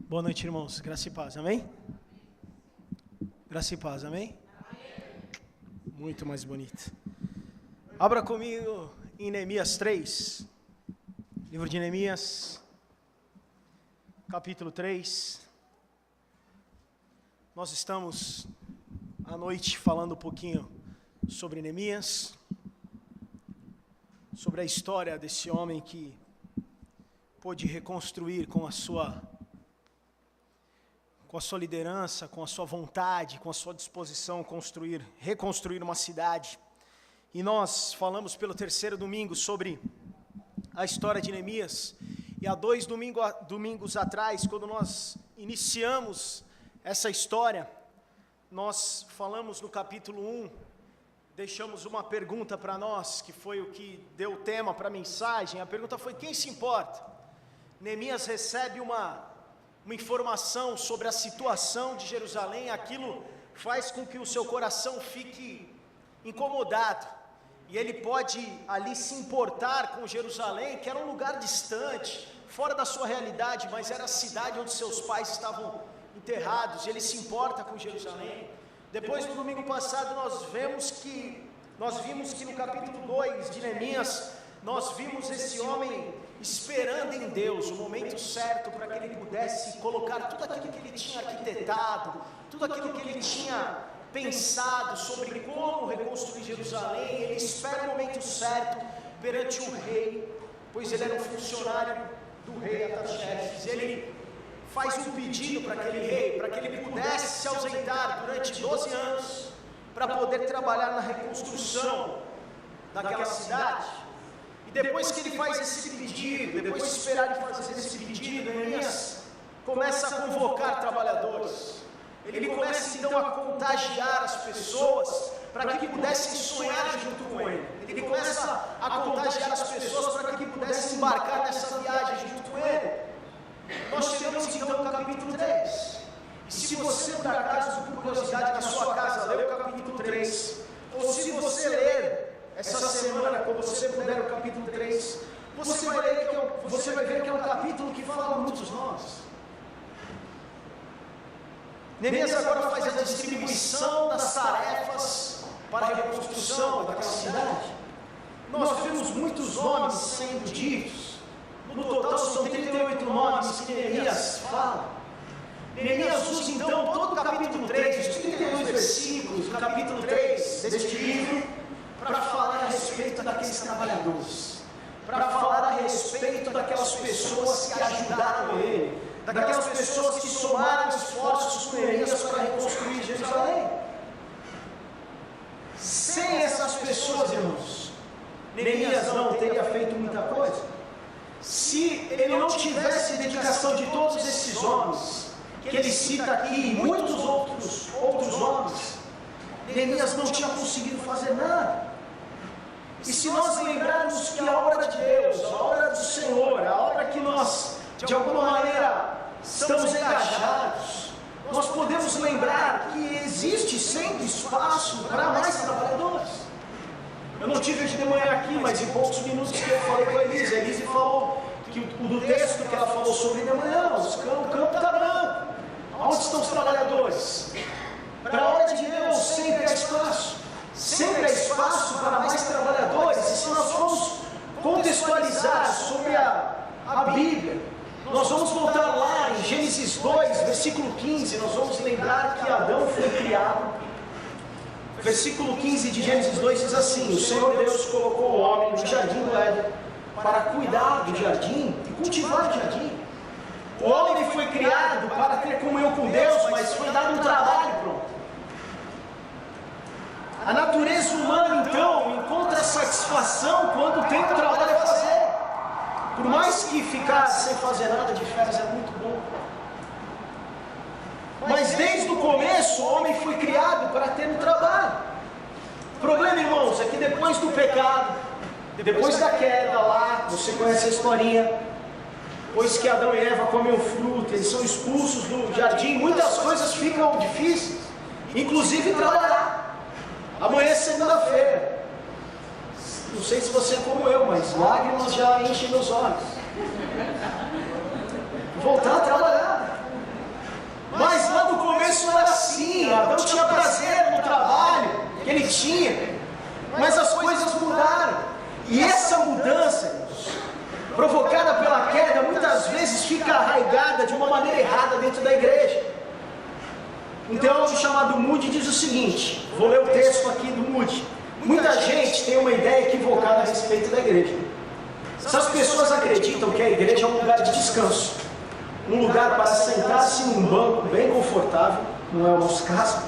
Boa noite, irmãos. Graça e paz, amém? Graça e paz, amém? Muito mais bonito. Abra comigo em Neemias 3, livro de Neemias, capítulo 3. Nós estamos à noite falando um pouquinho sobre Neemias, sobre a história desse homem que pôde reconstruir com a sua liderança, com a sua vontade, com a sua disposição, reconstruir uma cidade. E nós falamos pelo terceiro domingo sobre a história de Neemias. E há 2 domingos atrás, quando nós iniciamos essa história, nós falamos no capítulo 1, deixamos uma pergunta para nós, que foi o que deu tema para a mensagem. A pergunta foi: quem se importa? Neemias recebe uma informação sobre a situação de Jerusalém. Aquilo faz com que o seu coração fique incomodado, e ele pode ali se importar com Jerusalém, que era um lugar distante, fora da sua realidade, mas era a cidade onde seus pais estavam enterrados, e ele se importa com Jerusalém. Depois, no domingo passado, nós vimos que no capítulo 2 de Neemias, nós vimos esse homem esperando em Deus o momento certo para que ele pudesse colocar tudo aquilo que ele tinha arquitetado, tudo aquilo que ele tinha pensado sobre como reconstruir Jerusalém. Ele espera o momento certo perante o rei, pois ele era um funcionário do rei Artaxerxes. Ele faz um pedido para aquele rei, para que ele pudesse se ausentar durante 12 anos, para poder trabalhar na reconstrução daquela cidade. Depois que ele faz esse pedido, depois de esperar ele fazer esse pedido, Neemias começa a convocar trabalhadores. Ele começa então a contagiar as pessoas para que pudessem sonhar junto com ele. Ele começa a contagiar as pessoas para que pudessem embarcar nessa viagem junto com ele. Nós chegamos então no capítulo 3. E se você, por acaso, por curiosidade, na sua casa, leu o capítulo 3, ou se você ler essa semana, quando você puder, o capítulo 3, você vai ver que é um capítulo que fala muitos nomes. Neemias agora faz a distribuição das tarefas para a reconstrução daquela cidade. Nós vemos muitos nomes sendo ditos. No total são 38 nomes que Neemias fala. Neemias usa então todo o capítulo 3, os 32 versículos do capítulo 3 deste livro, para falar a respeito daqueles trabalhadores, para falar a respeito daquelas pessoas que ajudaram ele, daquelas pessoas que somaram esforços com Neemias para reconstruir Jerusalém. Sem essas pessoas, irmãos, Neemias não teria feito muita coisa. Se ele não tivesse dedicação de todos esses homens, que ele cita aqui, e muitos outros homens, Neemias não tinha conseguido fazer nada. E se nós lembrarmos que a obra de Deus, a obra do Senhor, a obra que nós, de alguma maneira, estamos engajados, nós podemos lembrar que existe sempre espaço para mais trabalhadores. Eu não tive hoje de manhã aqui, mas em poucos minutos que eu falei com a Elise, falou que do texto que ela falou sobre de manhã, o campo está branco. Onde estão os trabalhadores? Para a obra de Deus sempre há espaço. Sempre há espaço para mais trabalhadores. E se nós formos contextualizar sobre a Bíblia, nós vamos voltar lá em Gênesis 2, versículo 15. Nós vamos lembrar que Adão foi criado. Versículo 15 de Gênesis 2 diz assim: o Senhor Deus colocou o homem no jardim do Éden para cuidar do jardim e cultivar o jardim. O homem foi criado para ter comunhão com Deus, mas foi dado um trabalho pronto. A natureza humana, então, encontra satisfação quando tem um trabalho a fazer. Por mais que ficar sem fazer nada de férias é muito bom. Mas desde o começo, o homem foi criado para ter um trabalho. O problema, irmãos, é que depois do pecado, depois da queda lá, você conhece a historinha, depois que Adão e Eva comem o fruto, eles são expulsos do jardim, muitas coisas ficam difíceis, inclusive trabalhar. Amanhã é segunda-feira. Não sei se você é como eu, mas lágrimas já enchem meus olhos. Voltar a trabalhar. às vezes fica arraigada de uma maneira errada dentro da igreja. Um teólogo chamado Moody diz o seguinte, vou ler o texto aqui do Moody. Muita gente tem uma ideia equivocada a respeito da igreja. Essas pessoas acreditam que a igreja é um lugar de descanso, um lugar para sentar-se num banco bem confortável, não é o nosso caso,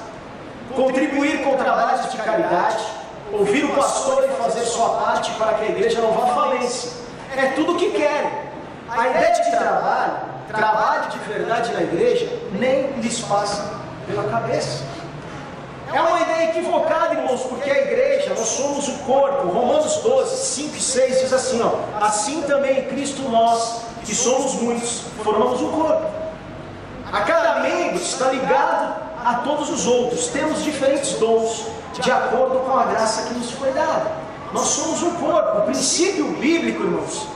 contribuir com trabalhos de caridade, ouvir o pastor e fazer sua parte para que a igreja não vá à falência. É tudo o que querem. A ideia de trabalho de verdade na igreja, nem lhes passa pela cabeça. É uma ideia equivocada, irmãos, porque a igreja, nós somos o corpo. Romanos 12, 5 e 6 diz assim, ó, assim também em Cristo nós, que somos muitos, formamos um corpo. A cada membro está ligado a todos os outros. Temos diferentes dons, de acordo com a graça que nos foi dada. Nós somos um corpo. O princípio bíblico, irmãos,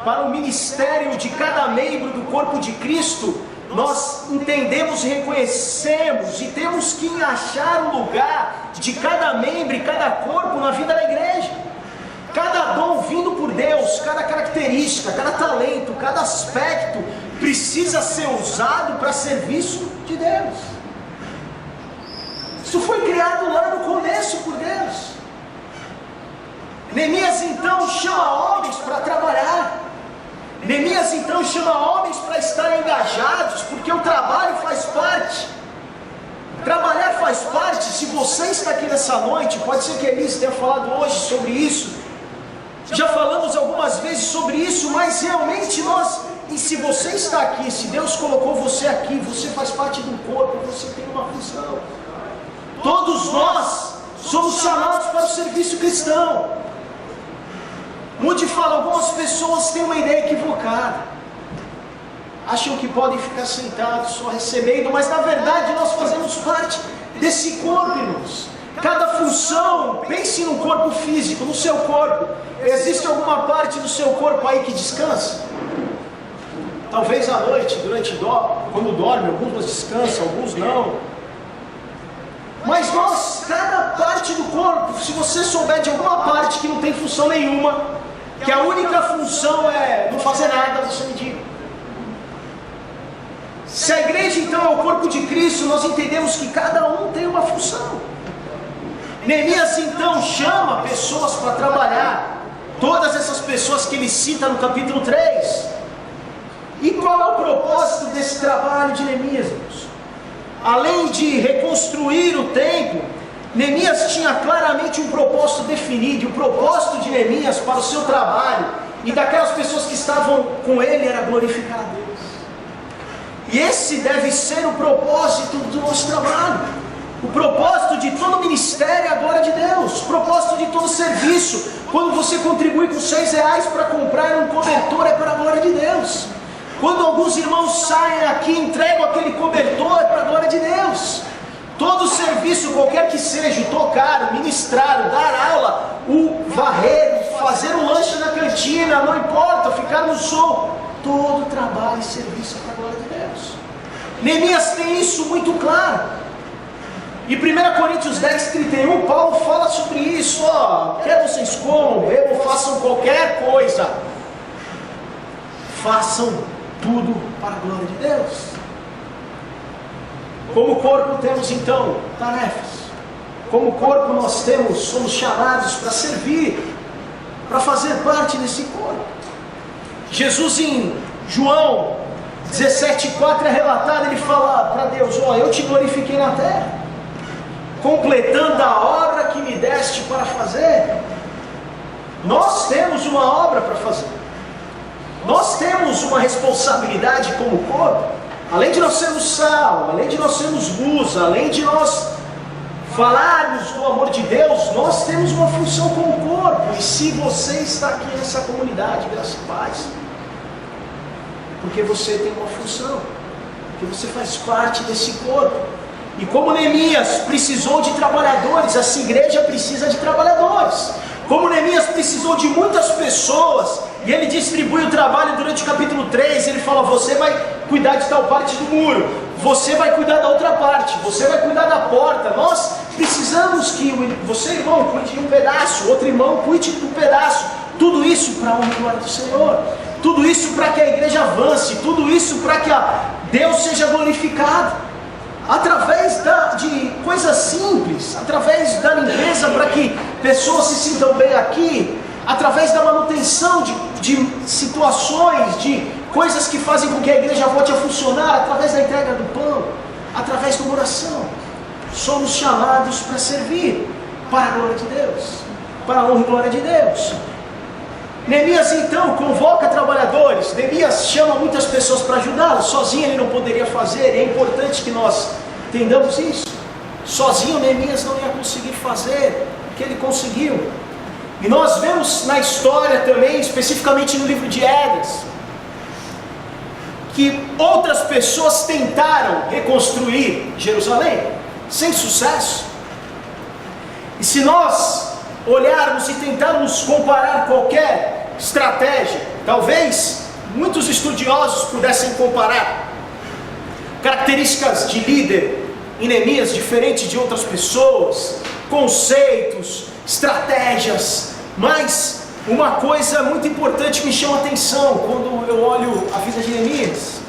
para o ministério de cada membro do corpo de Cristo, nós entendemos e reconhecemos e temos que achar o lugar de cada membro e cada corpo na vida da igreja. Cada dom vindo por Deus, cada característica, cada talento, cada aspecto precisa ser usado para serviço de Deus. Isso foi criado lá no começo por Deus. Neemias então chama homens para trabalhar. Neemias então chama homens para estarem engajados, porque o trabalho faz parte. Trabalhar faz parte. Se você está aqui nessa noite, pode ser que a Elise tenha falado hoje sobre isso. Já falamos algumas vezes sobre isso, mas realmente e se você está aqui, se Deus colocou você aqui, você faz parte do corpo, você tem uma função. Todos nós somos chamados para o serviço cristão. Moody fala, algumas pessoas têm uma ideia equivocada, acham que podem ficar sentados só recebendo, mas na verdade nós fazemos parte desse corpo, irmãos. Cada função, pense no corpo físico, no seu corpo. Existe alguma parte do seu corpo aí que descansa? Talvez à noite, quando dorme, alguns descansam, alguns não. Mas cada parte do corpo, se você souber de alguma parte que não tem função nenhuma, que a única função é não fazer nada, você me diga. Se a igreja então é o corpo de Cristo, nós entendemos que cada um tem uma função. Neemias então chama pessoas para trabalhar, todas essas pessoas que ele cita no capítulo 3. E qual é o propósito desse trabalho de Neemias, irmãos? Além de reconstruir o templo, Neemias tinha claramente um propósito definido. E o propósito de Neemias para o seu trabalho e daquelas pessoas que estavam com ele era glorificar a Deus. E esse deve ser o propósito do nosso trabalho. O propósito de todo ministério é a glória de Deus. O propósito de todo serviço, quando você contribui com R$6 para comprar um cobertor, é para a glória de Deus. Quando alguns irmãos saem aqui e entregam aquele cobertor, é para a glória de Deus. Todo serviço, qualquer que seja, tocar, ministrar, dar aula, o varrer, fazer um lanche na cantina, não importa, ficar no sol, todo trabalho e serviço é para a glória de Deus. Neemias tem isso muito claro. Em 1 Coríntios 10, 31, Paulo fala sobre isso. Quer vocês comam, bebam, façam qualquer coisa, façam tudo para a glória de Deus. Como corpo temos então tarefas. Como corpo nós somos chamados para servir, para fazer parte desse corpo. Jesus em João 17,4 é relatado, ele fala para Deus, eu te glorifiquei na terra, completando a obra que me deste para fazer. Nós temos uma obra para fazer. Nós temos uma responsabilidade como corpo. Além de nós sermos sal, além de nós sermos luz, além de nós falarmos do amor de Deus, nós temos uma função como corpo. E se você está aqui nessa comunidade, graça e paz, porque você tem uma função, porque você faz parte desse corpo. E como Neemias precisou de trabalhadores, essa igreja precisa de trabalhadores. Como Neemias precisou de muitas pessoas, e ele distribui o trabalho durante o capítulo 3, ele fala, você vai cuidar de tal parte do muro, você vai cuidar da outra parte, você vai cuidar da porta. Nós precisamos que você, irmão, cuide de um pedaço, outro irmão cuide de um pedaço, tudo isso para a honra e glória do Senhor. tudo isso para que a igreja avance, tudo isso para que Deus seja glorificado, através de coisas simples, através da limpeza para que pessoas se sintam bem aqui, através da manutenção de situações, de coisas que fazem com que a igreja volte a funcionar, através da entrega do pão, através da oração. Somos chamados para servir, para a glória de Deus, para a honra e glória de Deus. Neemias então convoca trabalhadores. Neemias chama muitas pessoas para ajudá-lo. Sozinho ele não poderia fazer. É importante que nós entendamos isso. Sozinho Neemias não ia conseguir fazer o que ele conseguiu. E nós vemos na história também, especificamente no livro de Esdras, que outras pessoas tentaram reconstruir Jerusalém sem sucesso. E se nós olharmos e tentarmos comparar qualquer estratégia, talvez muitos estudiosos pudessem comparar características de líder em Neemias diferentes de outras pessoas, conceitos, estratégias, mas uma coisa muito importante me chama a atenção quando eu olho a vida de Neemias.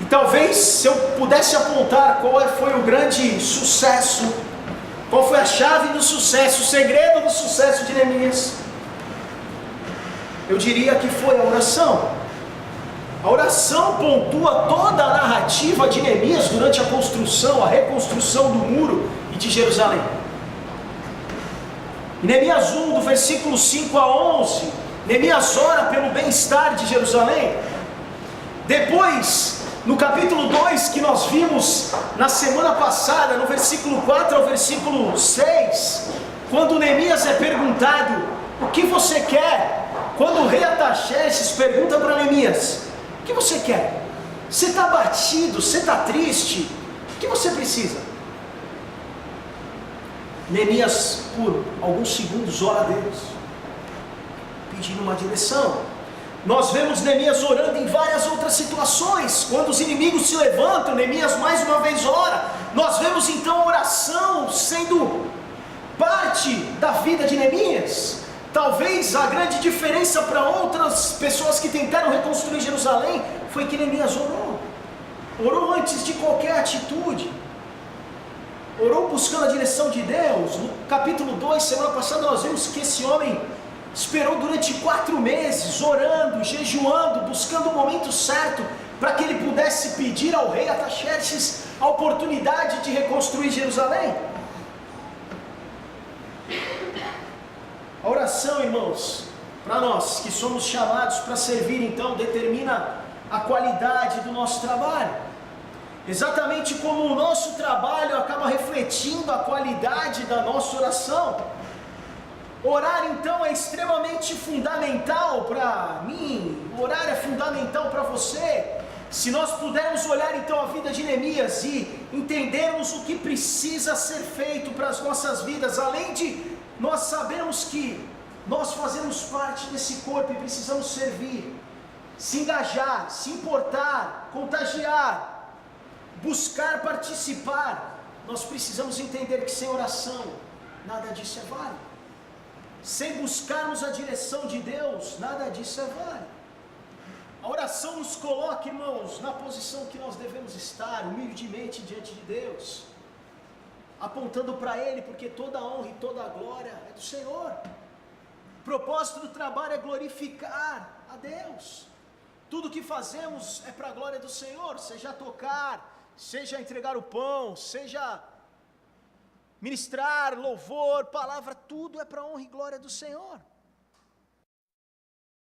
E talvez se eu pudesse apontar qual foi o grande sucesso, qual foi a chave do sucesso, o segredo do sucesso de Neemias, eu diria que foi a oração. A oração pontua toda a narrativa de Neemias durante a construção, a reconstrução do muro e de Jerusalém. Em Neemias 1, do versículo 5 a 11, Neemias ora pelo bem-estar de Jerusalém. Depois, no capítulo 2, que nós vimos na semana passada, no versículo 4 ao versículo 6, quando Neemias é perguntado, o que você quer? Quando o rei Artaxerxes pergunta para Neemias, o que você quer? Você está abatido, você está triste, o que você precisa? Neemias, por alguns segundos, ora a Deus, pedindo uma direção. Nós vemos Neemias orando em várias outras situações. Quando os inimigos se levantam, Neemias mais uma vez ora. Nós vemos então a oração sendo parte da vida de Neemias. Talvez a grande diferença para outras pessoas que tentaram reconstruir Jerusalém foi que Neemias orou antes de qualquer atitude, orou buscando a direção de Deus. No capítulo 2, semana passada, nós vimos que esse homem esperou durante 4 meses, orando, jejuando, buscando o momento certo, para que ele pudesse pedir ao rei Artaxerxes a oportunidade de reconstruir Jerusalém. A oração, irmãos, para nós que somos chamados para servir, então, determina a qualidade do nosso trabalho. Exatamente como o nosso trabalho acaba refletindo a qualidade da nossa oração. Orar, então, é extremamente fundamental para mim, orar é fundamental para você. Se nós pudermos olhar, então, a vida de Neemias e entendermos o que precisa ser feito para as nossas vidas, além de nós sabermos que nós fazemos parte desse corpo e precisamos servir, se engajar, se importar, contagiar, buscar participar, nós precisamos entender que sem oração, nada disso é válido. Sem buscarmos a direção de Deus, nada disso é válido. A oração nos coloca, irmãos, na posição que nós devemos estar, humildemente diante de Deus, apontando para Ele, porque toda a honra e toda a glória é do Senhor. O propósito do trabalho é glorificar a Deus. Tudo que fazemos é para a glória do Senhor, seja tocar, seja entregar o pão, seja ministrar, louvor, palavra, tudo é para a honra e glória do Senhor.